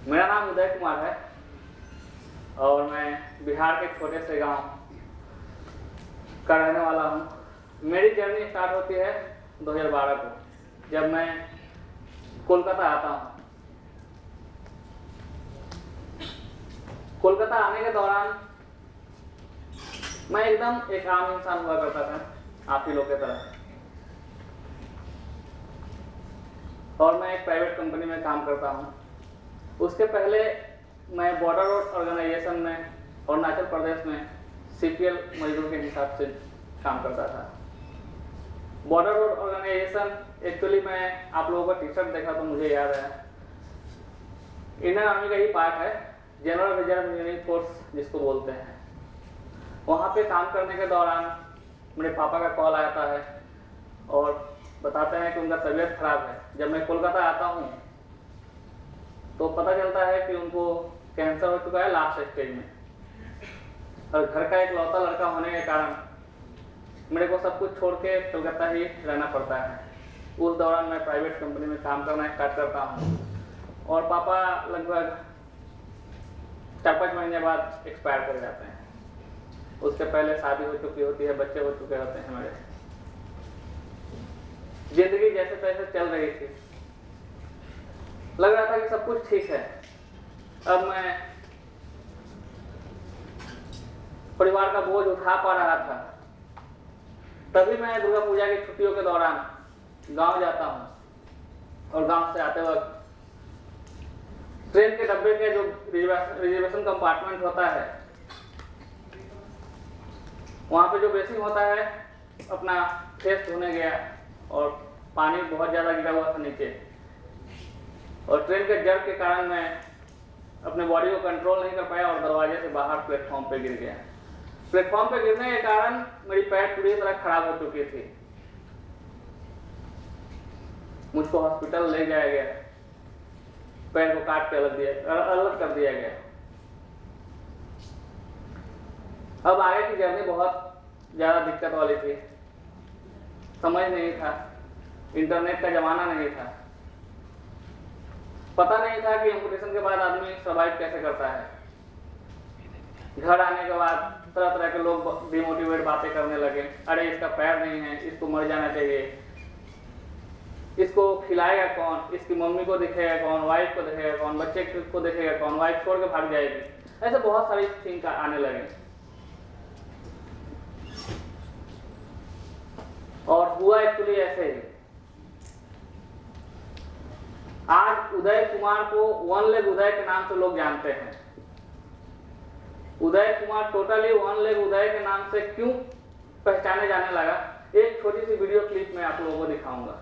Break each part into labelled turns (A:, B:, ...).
A: मेरा नाम उदय कुमार है और मैं बिहार के छोटे से गांव का रहने वाला हूं। मेरी जर्नी स्टार्ट होती है 2012 को, जब मैं कोलकाता आता हूं। कोलकाता आने के दौरान मैं एकदम एक आम इंसान हुआ करता था, आप ही लोग की तरह। और मैं एक प्राइवेट कंपनी में काम करता हूं। उसके पहले मैं बॉर्डर रोड ऑर्गेनाइजेशन में अरुणाचल प्रदेश में CPL मजदूर के हिसाब से काम करता था। बॉर्डर रोड ऑर्गेनाइजेशन एक्चुअली मैं आप लोगों का टी-शर्ट देखा तो मुझे याद है, इंडियन आर्मी का ही पार्ट है, जनरल रिजर्व यूनिट फोर्स जिसको बोलते हैं। वहाँ पे काम करने के दौरान मेरे पापा का कॉल आता है और बताते हैं कि उनका तबीयत खराब है। जब मैं कोलकाता आता हूँ तो पता चलता है कि उनको कैंसर हो चुका है लास्ट स्टेज में, और घर का एक लौता लड़का होने के कारण मेरे को सब कुछ छोड़ के कोलकाता ही रहना पड़ता है। उस दौरान मैं प्राइवेट कंपनी में काम करना स्टार्ट करता हूँ और पापा लगभग 4-5 महीने बाद एक्सपायर कर जाते हैं। उसके पहले शादी हो चुकी होती है, बच्चे हो चुके होते हैं। मेरे जिंदगी जैसे तैसे चल रही थी, लग रहा था कि सब कुछ ठीक है। अब मैं परिवार का बोझ उठा पा रहा था। तभी मैं दुर्गा पूजा की छुट्टियों के दौरान गांव जाता हूं और गांव से आते वक्त ट्रेन के डब्बे के जो रिजर्वेशन कंपार्टमेंट होता है, वहां पे जो बेसिन होता है, अपना फेस धोने गया और पानी बहुत ज्यादा गिरा हुआ था नीचे, और ट्रेन के जर्क के कारण मैं अपने बॉडी को कंट्रोल नहीं कर पाया और दरवाजे से बाहर प्लेटफॉर्म पे गिर गया। प्लेटफॉर्म पे गिरने के कारण मेरी पैर पूरी तरह खराब हो चुकी थी। मुझको हॉस्पिटल ले जाया गया, पैर को काट के अलग कर दिया गया। अब आगे की जर्नी बहुत ज्यादा दिक्कत वाली थी। समझ नहीं था, इंटरनेट का जमाना नहीं था, पता नहीं था कि एम्पुटेशन के बाद आदमी सर्वाइव कैसे करता है। घर आने के बाद तरह तरह के लोग डिमोटिवेट बातें करने लगे। अरे इसका पैर नहीं है, इसको मर जाना चाहिए, इसको खिलाएगा कौन, इसकी मम्मी को दिखेगा कौन, वाइफ को दिखेगा कौन, बच्चे को दिखेगा कौन, वाइफ छोड़ के भाग जाएगी। ऐसे बहुत सारी थिंग आने लगे। और हुआ एक्चुअली ऐसे ही। आज उदय कुमार को वन लेग उदय के नाम से लोग जानते हैं। Uday Kumar totally one leg उदय के नाम से क्यों पहचाने जाने लगा, एक छोटी सी वीडियो क्लिप में आप लोगों को दिखाऊंगा।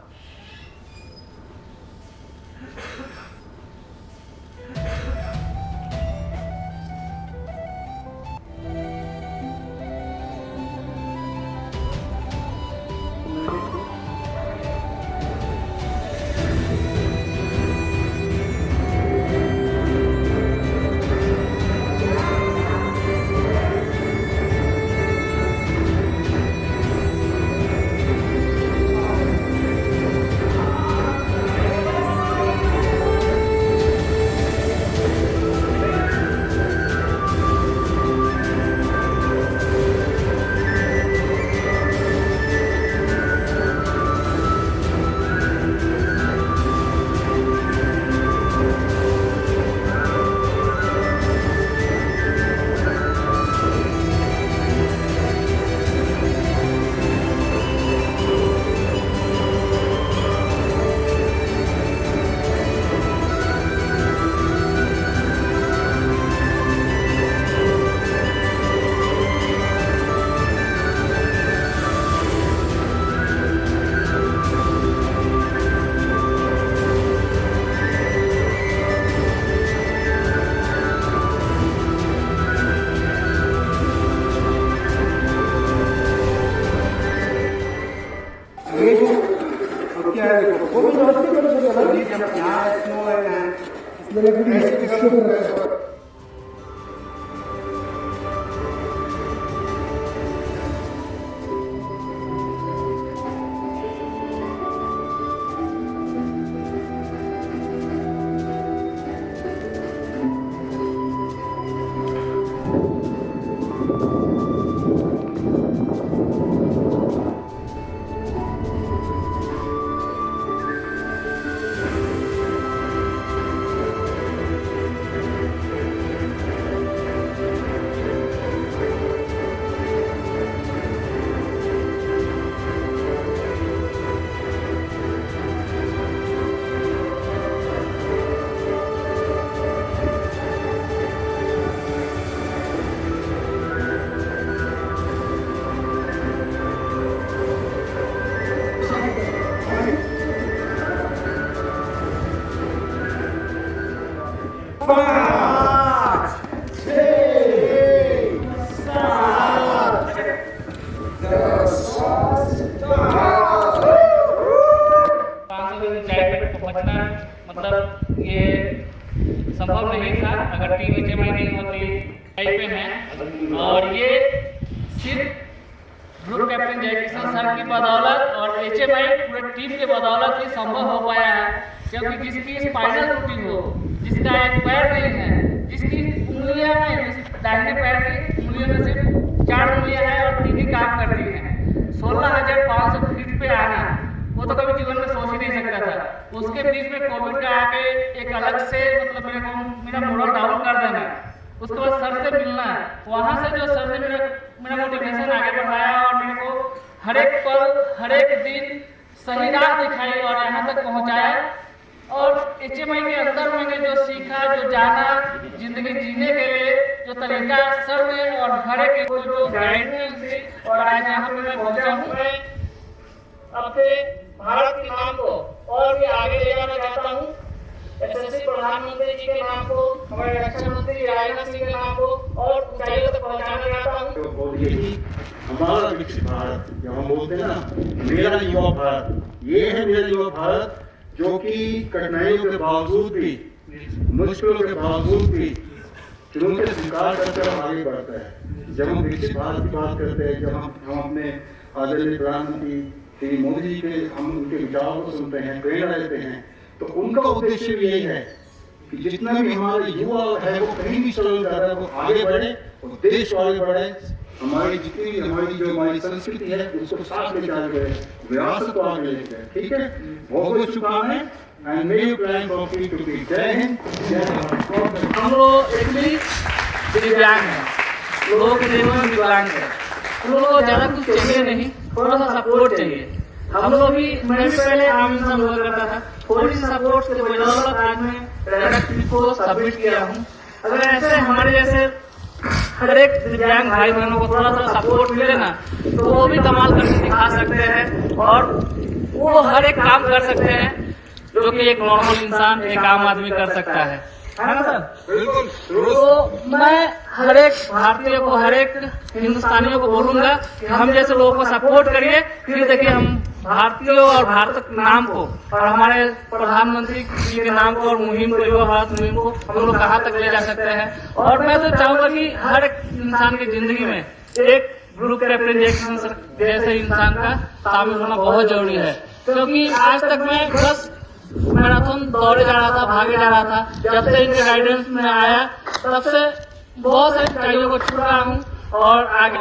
B: 5, 6, 7,
A: 10 पहुंचना मतलब ये संभव नहीं था अगर 3 HMI नहीं होती पे हैं। और ये सिर्फ ग्रुप कैप्टन जयकिशन सर की बदौलत और HMI पूरे टीम के बदौलत ही संभव हो पाया है, क्योंकि जिसकी स्पाइनल टूटी हो, जिसका एक पैर नहीं है, जिसकी उंगलियां में दाहिने पैर की उंगलियों में सिर्फ 4 उंगलियां हैं और 3 ही काम करती हैं, 16,500 फीट पे आना वो तो कभी जीवन में सोच ही नहीं सकता था। उसके बीच में कोविड का आके एक अलग से मतलब मेरा मोरल डाउन कर देना, उसके बाद सर से मिलना, वहाँ से जो सर ने मेरा मोटिवेशन आगे बढ़ाया और मेरे को हर एक पल हर एक दिन सही राह दिखाई और यहाँ तक पहुँचाया। और HMI के अंदर मैंने जो सीखा, जो जाना, जिंदगी जीने के लिए जो तरीका सर ने और हर एक को जो गाइडेंस दी और आज यहाँ पे मैं पहुँचा हूँ, मैं अपने भारत के नाम को और भी आगे ले जाना चाहता हूँ। यशस्वी प्रधानमंत्री जी के नाम को, हमारे रक्षा मंत्री राजनाथ सिंह के नाम को और ऊंचाइयों तक पहुंचाना चाहता हूँ।
B: और यही हमारा विकसित भारत, जब हम बोलते हैं ना मेरा युवा भारत, ये है मेरा युवा भारत जो कि कठिनाइयों के बावजूद भी, मुश्किलों के बावजूद भी चुनौतियां स्वीकार करके हम आगे बढ़ता है। जब हम विकसित भारत की बात करते हैं, जब हम अपने आदरणीय प्रधानमंत्री श्री मोदी जी के हम उनके विचारों को सुनते हैं, प्रेरणा लेते हैं, तो उनका उद्देश्य भी यही है कि जितना भी हमारे युवा है वो कहीं भी स्ट्रगल कर रहा है वो आगे बढ़े और देश को आगे बढ़े, हमारी जितनी भी हमारी संस्कृति है उसको साथ लेके आगे बढ़े, विरासत को आगे लेके जाए। ठीक है, बहुत बहुत शुभकामनाएं and may you plan for free to be. जय हिंद, जय भारत।
A: हम लोग एक्चुअली दिव्यांग हैं, लोगों के जीवन में विकलांग है, हम लोगों को ज्यादा कुछ चाहिए नहीं, थोड़ा सा सपोर्ट चाहिए। हम लोग भी, मैं भी पहले आम इंसान हुआ करता था, थोड़ी सी सपोर्ट के बदौलत आज मैं रेडक्ट को सबमिट किया हूँ। अगर ऐसे हमारे जैसे हर एक दिव्यांग भाई बहनों को थोड़ा सा सपोर्ट मिले ना तो वो भी कमाल करके दिखा सकते हैं और वो हर एक काम कर सकते हैं जो कि एक नॉर्मल इंसान, एक आम आदमी कर सकता है ना सर?
B: बिल्कुल।
A: तो मैं हर एक भारतीय को, हर एक हिंदुस्तानियों को बोलूंगा कि हम जैसे लोगों को सपोर्ट करिए, फिर देखिए हम भारतीयों और भारत के नाम को और हमारे प्रधानमंत्री जी के नाम को और मुहिम को, युवा भारत मुहिम को हम लोग कहाँ तक ले जा सकते हैं। और मैं तो चाहूंगा कि हर एक इंसान की जिंदगी में एक ग्रुप कैप्टन जैसे इंसान का शामिल होना बहुत जरूरी है, क्योंकि आज तक मैं बस मैराथन दौड़े जा रहा था, भागे जा रहा था। जब से इनके गाइडेंस में आया तब से बहुत सारी ऊंचाइयों को छू रहा हूँ और आगे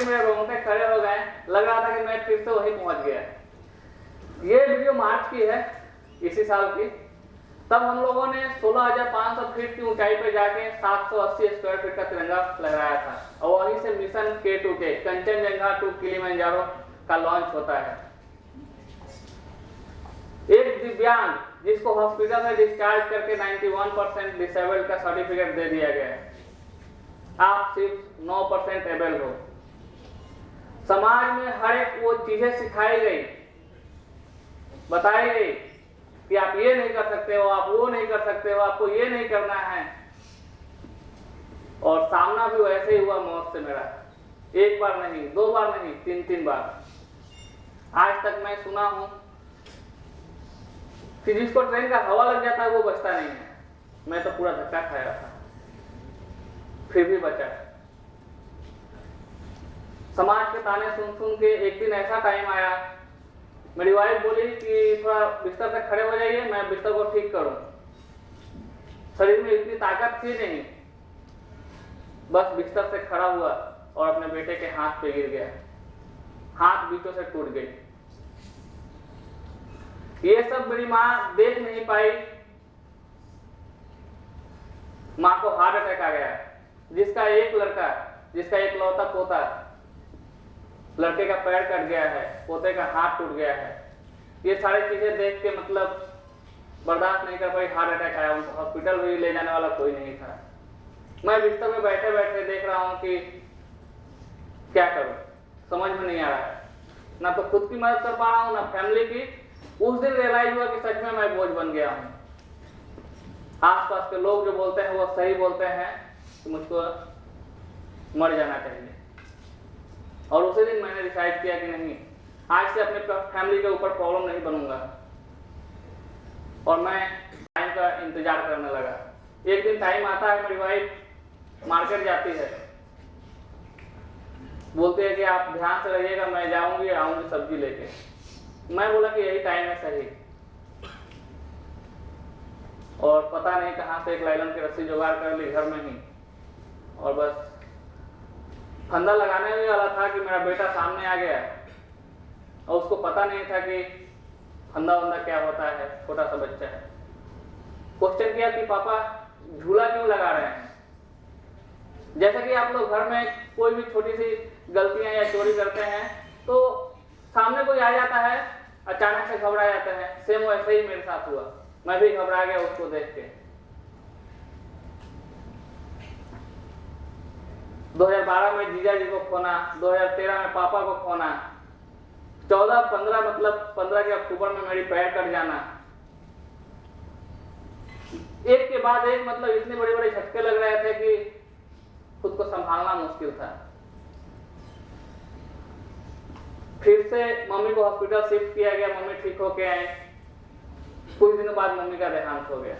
A: मेरे रोंगटे खड़े हो गए, लग रहा था कि मैं फिर से वहीं पहुंच गया। ये वीडियो मार्च की है, इसी साल की। तब हम लोगों ने 16,500 फीट की ऊंचाई पे जाके 780 स्क्वायर फीट का तिरंगा लहराया था और वहीं से मिशन K2 के कंचनजंगा टू किलिमंजारो का लॉन्च होता है। एक दिव्यांग जिसको हॉस्पिटल में डिस्चार्ज करके 91% डिसेबल्ड का सर्टिफिकेट दे दिया गया है, आप सिर्फ 9% एबल हो। समाज में हर एक वो चीजें सिखाई गई, बताई गई कि आप ये नहीं कर सकते हो, आप वो नहीं कर सकते हो, आपको ये नहीं करना है। और सामना भी वैसे ही हुआ मौत से मेरा, एक बार नहीं, 2 बार नहीं, 3 बार। आज तक मैं सुना हूं कि जिसको ट्रेन का हवा लग जाता है वो बचता नहीं है। मैं तो पूरा धक्का खाया था, फिर भी बचा। समाज के ताने सुन सुन के एक दिन ऐसा टाइम आया, मेरी वाइफ बोली कि थोड़ा बिस्तर से खड़े हो जाइए, मैं बिस्तर को ठीक करूं। शरीर में इतनी ताकत थी नहीं, बस बिस्तर से खड़ा हुआ और अपने बेटे के हाथ पे गिर गया। हाथ बीचों से टूट गई। ये सब मेरी माँ देख नहीं पाई। माँ को हार्ट अटैक आ गया। जिसका एक लड़का, जिसका एक लौता पोता, लड़के का पैर कट गया है, पोते का हाथ टूट गया है, ये सारी चीजें देख के मतलब बर्दाश्त नहीं कर पाई, हार्ट अटैक आया। उनको हॉस्पिटल भी ले जाने वाला कोई नहीं था। मैं बिस्तर में बैठे बैठे देख रहा हूं कि क्या करूं, समझ में नहीं आ रहा है। ना तो खुद की मदद कर पा रहा हूं, ना फैमिली की। उस दिन रियलाइज हुआ कि सच में मैं बोझ बन गया हूं। आसपास के लोग जो बोलते हैं वो सही बोलते हैं कि मुझको मर जाना चाहिए। और उसी दिन मैंने डिसाइड किया कि नहीं, आज से अपने फैमिली के ऊपर प्रॉब्लम नहीं बनूंगा। और मैं टाइम का इंतजार करने लगा। एक दिन टाइम आता है, मेरी वाइफ मार्केट जाती है, बोलती है कि आप ध्यान से रहिएगा, मैं जाऊंगी आऊंगी सब्जी लेके। मैं बोला कि यही टाइम है सही। और पता नहीं कहां से एक लाइलन की रस्सी जुगाड़ कर ली घर में ही, और बस फंदा लगाने ही वाला था कि मेरा बेटा सामने आ गया। और उसको पता नहीं था कि फंदा वंदा क्या होता है, छोटा सा बच्चा है। क्वेश्चन किया कि पापा झूला क्यों लगा रहे हैं? जैसे कि आप लोग घर में कोई भी छोटी सी गलतियां या चोरी करते हैं तो सामने कोई आ जाता है, अचानक से घबरा जाते हैं। सेम वैसे ही मेरे साथ हुआ, मैं भी घबरा गया उसको देख के। 2012 में जीजा जी को खोना, 2013 में पापा को खोना, 14-15 मतलब 15 के अक्टूबर में मेरी पैर कट जाना। एक के बाद एक मतलब इतने बड़े बड़े झटके लग रहे थे कि खुद को संभालना मुश्किल था। फिर से मम्मी को हॉस्पिटल शिफ्ट किया गया, मम्मी ठीक होके आए। कुछ दिनों बाद मम्मी का देहांत हो गया।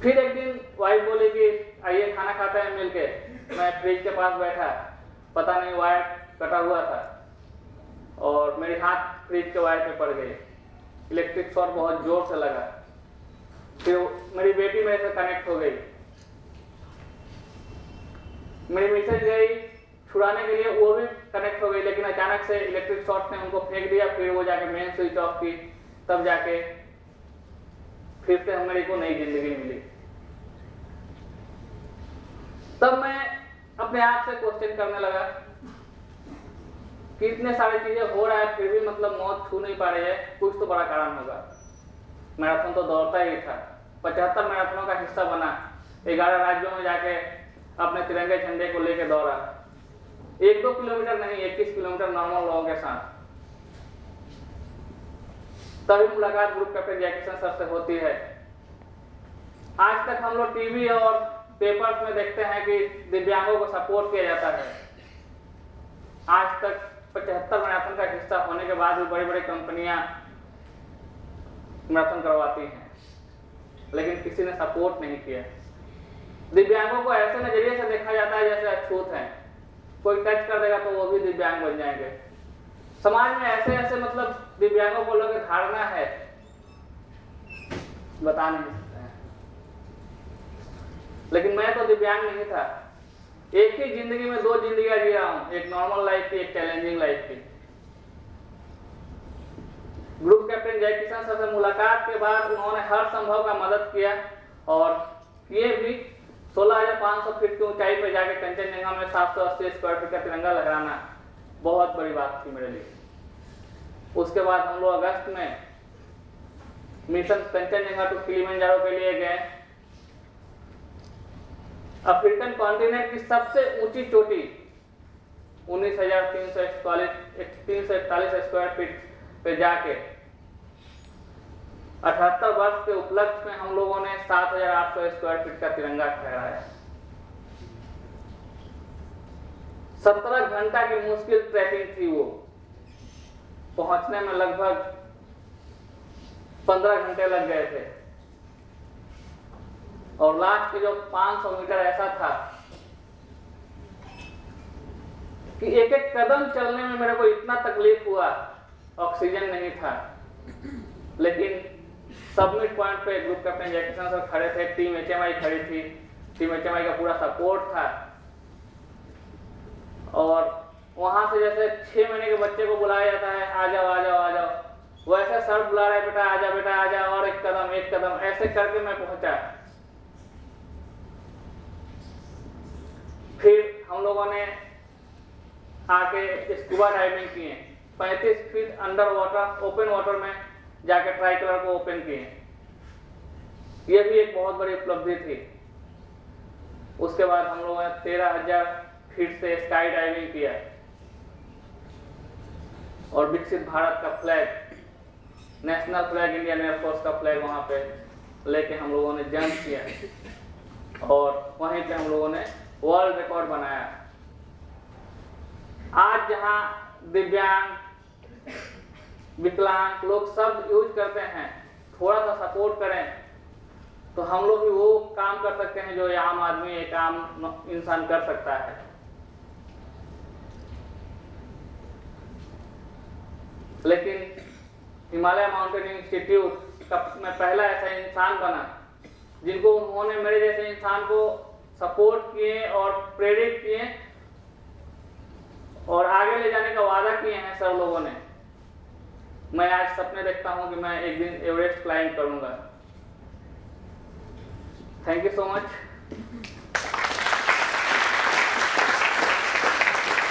A: फिर एक दिन वाइफ बोली कि आइए खाना खाते हैं मिलके। मैं फ्रिज के पास बैठा, पता नहीं वायर कटा हुआ था और मेरे हाथ फ्रिज के वायर पे पड़ गए। इलेक्ट्रिक शॉर्ट बहुत जोर से लगा। फिर मेरी बेटी मेरे से कनेक्ट हो गई, मेरी मिसेज गई छुड़ाने के लिए, वो भी कनेक्ट हो गई, लेकिन अचानक से इलेक्ट्रिक शॉर्ट ने उनको फेंक दिया। फिर वो जाके मेन स्विच ऑफ की, तब जाके फिर से मेरे को नई जिंदगी मिली। तब मैं अपने आप से क्वेश्चन करने लगा कि इतने सारी चीजें हो रहा है फिर भी मतलब मौत छू नहीं पा रही है, कुछ तो बड़ा कारण होगा। मैराथन तो दौड़ता ही था, 75 मैराथनों का हिस्सा बना, 11 राज्यों में जाके अपने तिरंगे झंडे को लेकर दौड़ा। 1-2 किलोमीटर नहीं, 21 किलोमीटर नॉर्मल लोगों के साथ। तभी मुलाकात ग्रुप कैप्टन जयकिशन सर से होती है। आज तक हम लोग टीवी और पेपर्स में देखते हैं कि दिव्यांगों को सपोर्ट किया जाता है। आज तक 75 मैराथन का हिस्सा होने के बाद भी बड़ी बड़ी कंपनियां मैराथन करवाती हैं, लेकिन किसी ने सपोर्ट नहीं किया। दिव्यांगों को ऐसे नजरिए से देखा जाता है जैसे अछूत हैं, कोई टच कर देगा तो वो भी दिव्यांग बन जाएंगे। समाज में ऐसे ऐसे मतलब दिव्यांगों को लेकर धारणा है, बता नहीं सकते हैं। लेकिन मैं तो दिव्यांग नहीं था। एक ही जिंदगी में 2 जिंदगियां जी रहा हूं, एक नॉर्मल लाइफ की, एक चैलेंजिंग लाइफ की। ग्रुप कैप्टन जयकिशन सर से मुलाकात के बाद उन्होंने हर संभव का मदद किया और किए भी। 16,500 फीट की ऊंचाई पर जाकर कंचनजंगा में 780 स्क्वायर फीट का तिरंगा लहराना बहुत बड़ी बात थी मेरे लिए। उसके बाद हम लोग अगस्त में मिशन कंचनजंगा टू किलिमंजारो के लिए गए। अफ्रीकन कॉन्टिनेंट की सबसे ऊंची चोटी 19,341 स्क्वायर फीट पे जाके 78 वर्ष के उपलक्ष्य में हम लोगों ने 7,800 स्क्वायर फीट का तिरंगा फहराया। 17 घंटा की मुश्किल ट्रैकिंग थी वो। पहुंचने में लगभग 15 घंटे लग गए थे और लास्ट के जो 500 मीटर ऐसा था कि एक एक कदम चलने में मेरे को इतना तकलीफ हुआ, ऑक्सीजन नहीं था। लेकिन सबमिट पॉइंट पे ग्रुप कैप्टन जयकिशन सर खड़े थे, टीम HMI खड़ी थी, टीम HMI का पूरा सपोर्ट था। और वहाँ से जैसे 6 महीने के बच्चे को बुलाया जाता है, आ जाओ आ जाओ आ जाओ, वैसे सर बुला रहे बेटा आ जा और एक कदम ऐसे करके मैं पहुंचा। फिर हम लोगों ने आके स्कूबा डाइविंग किए, 35 feet under water open water में जाके ट्राई कलर को ओपन किए। ये भी एक बहुत बड़ी उपलब्धि थी। उसके बाद हम लोगों ने 13,000 फीट से स्काई डाइविंग किया और विकसित भारत का flag, national flag, Indian air force का फ्लैग वहां पे लेके हम लोगों ने जंप किया और वहीं पे हम लोगों ने वर्ल्ड रिकॉर्ड बनाया। आज जहां दिव्यांग, विकलांग लोग शब्द यूज करते हैं, थोड़ा सा सपोर्ट करें तो हम लोग भी वो काम कर सकते हैं जो आम आदमी, एक आम इंसान कर सकता है। लेकिन हिमालय माउंटेनिंग इंस्टीट्यूट का मैं पहला ऐसा इंसान बना जिनको उन्होंने मेरे जैसे इंसान को सपोर्ट किए और प्रेरित किए और आगे ले जाने का वादा किए हैं सर लोगों ने। मैं आज सपने देखता हूं कि मैं एक दिन एवरेस्ट क्लाइंब करूंगा। Thank you so much.